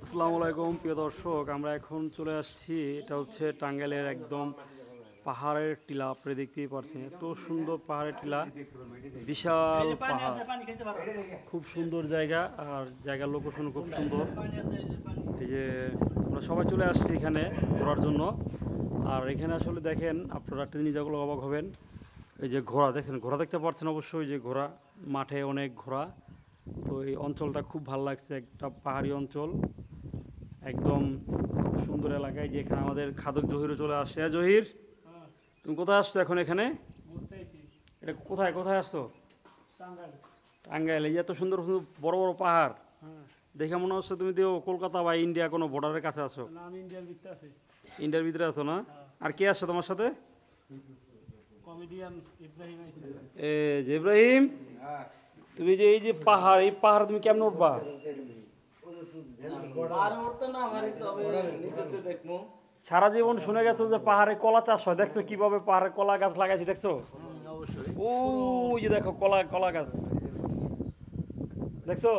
আসসালামু আলাইকুম প্রিয় দর্শক, আমরা এখন চলে আসছি। এটা হচ্ছে টাঙ্গাইলের একদম পাহাড়ের টিলা। আপনি দেখতেই পাচ্ছেন এত সুন্দর পাহাড়ের টিলা, বিশাল পাহাড়, খুব সুন্দর জায়গা। আর জায়গার লোকেশন খুব সুন্দর। এই যে আমরা সবাই চলে আসছি এখানে ঘোরার জন্য। আর এখানে আসলে দেখেন, আপনারা একটা জিনিস যেগুলো অবাক হবেন, এই যে ঘোড়া দেখছেন, ঘোড়া দেখতে পাচ্ছেন অবশ্যই, যে ঘোড়া, মাঠে অনেক ঘোড়া। তো এই অঞ্চলটা খুব ভালো লাগছে, একটা পাহাড়ি অঞ্চল, একদম খুব সুন্দর এলাকায়। যে এখানে আমাদের খাদক জহিরও চলে আসছে। জহির, তুমি কোথায় আসছো এখন? এখানে এটা কোথায় কোথায় আসছো? টাঙ্গাইল। এই যে এত সুন্দর সুন্দর বড় বড় পাহাড় দেখে মনে হচ্ছে তুমি তো কলকাতা বা ইন্ডিয়া কোনো বর্ডারের কাছে আছো। আমি ইন্ডিয়ার ভিতরে আছি। ইন্ডিয়ার ভিতরে আছো না? আর কে আসছো তোমার সাথে? কমেডিয়ান ইব্রাহিম আইছে। এ যে ইব্রাহিম, তুমি যে এই যে পাহাড়, এই পাহাড় তুমি কেমন উঠবা? সারা জীবন শুনে গেছো যে পাহাড়ে কলা চাষ হয়, দেখছো কিভাবে পাহাড়ে কলা গাছ লাগাইছি, দেখছো? ওই যে দেখো কলা কলা গাছ, দেখছো?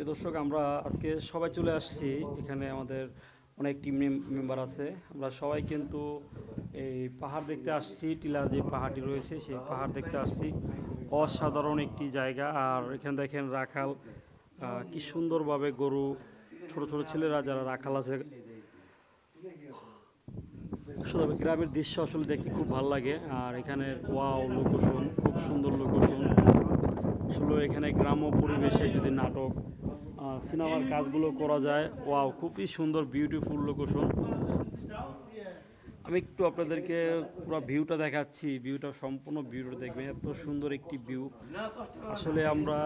দর্শক, আমরা আজকে সবাই চলে আসছি এখানে। আমাদের অনেক টিম মেম্বার আছে। আমরা সবাই কিন্তু এই পাহাড় দেখতে আসছি। টিলা যে পাহাড়টি রয়েছে সেই পাহাড় দেখতে আসছি। অসাধারণ একটি জায়গা। আর এখানে দেখেন রাখাল, কি সুন্দরভাবে গরু, ছোট ছোট ছেলেরা যারা রাখাল আছে। আসলে গ্রামের দৃশ্য আসলে দেখতে খুব ভালো লাগে। আর এখানে ওয়াও লোকেশন, খুব সুন্দর লোকেশন। আসলে এখানে গ্রাম্য পরিবেশে যদি নাটক, সিনেমার কাজগুলো করা যায়, ওয়াও, খুবই সুন্দর, বিউটিফুল লোকেশন। আমি একটু আপনাদেরকে পুরো ভিউটা দেখাচ্ছি। ভিউটা সম্পূর্ণ ভিউটা দেখবেন, এত সুন্দর একটি ভিউ। আসলে আমরা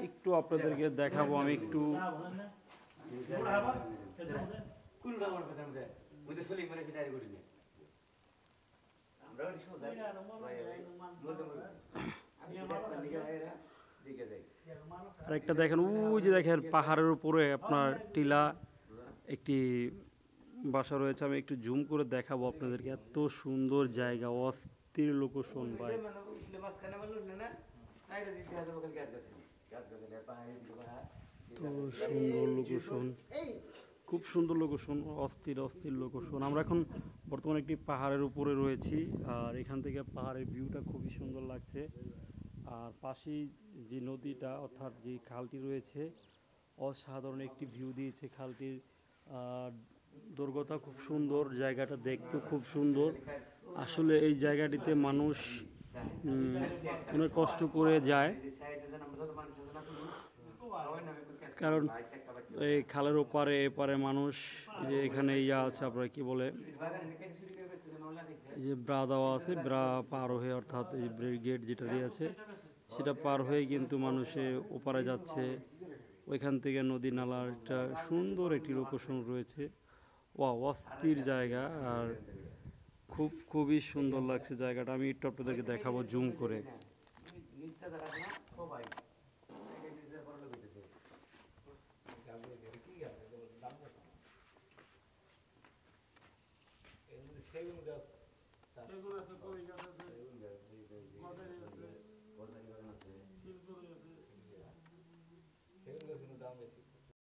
একটু আপনাদেরকে দেখাবো। আমি একটু আরেকটা দেখেন, ওই যে দেখেন পাহাড়ের উপরে আপনার টিলা একটি বাসা রয়েছে। আমি একটু জুম করে দেখাবো আপনাদেরকে। এত সুন্দর জায়গা, অস্থির লোকেশন ভাই। তো সুন্দর লোকেশন, খুব সুন্দর লোকেশন, অস্থির অস্থির লোকেশন। আমরা এখন বর্তমানে একটি পাহাড়ের উপরে রয়েছি। আর এখান থেকে পাহাড়ের ভিউটা খুবই সুন্দর লাগছে। আর পাশেই যে নদীটা, অর্থাৎ যে খালটি রয়েছে, অসাধারণ একটি ভিউ দিয়েছে খালটির। দৈর্ঘ্যটা খুব সুন্দর, জায়গাটা দেখতে খুব সুন্দর। আসলে এই জায়গাটিতে মানুষ অনেক কষ্ট করে যায়, কারণ এই খালের ওপারে এপারে মানুষ, যে এখানে ইয়া আছে, আপনার কি বলে, এই যে ব্রা দেওয়া আছে, ব্রা পার হয়ে, অর্থাৎ এই ব্রিগেড যেটা দিয়ে আছে সেটা পার হয়ে কিন্তু মানুষে ওপারে যাচ্ছে। ওইখান থেকে নদী নালার একটা সুন্দর একটি লোকেশন রয়েছে। অস্থির জায়গা। আর খুবই সুন্দর লাগছে জায়গাটা। আমি একটু আপনাদেরকে দেখাবো জুম করে। সেগুন গাছ, সেগুন আছে, কই গাছ আছে, মাদারি আছে, শিলগুড়ি আছে। সেগুন গাছের দাম বেশি।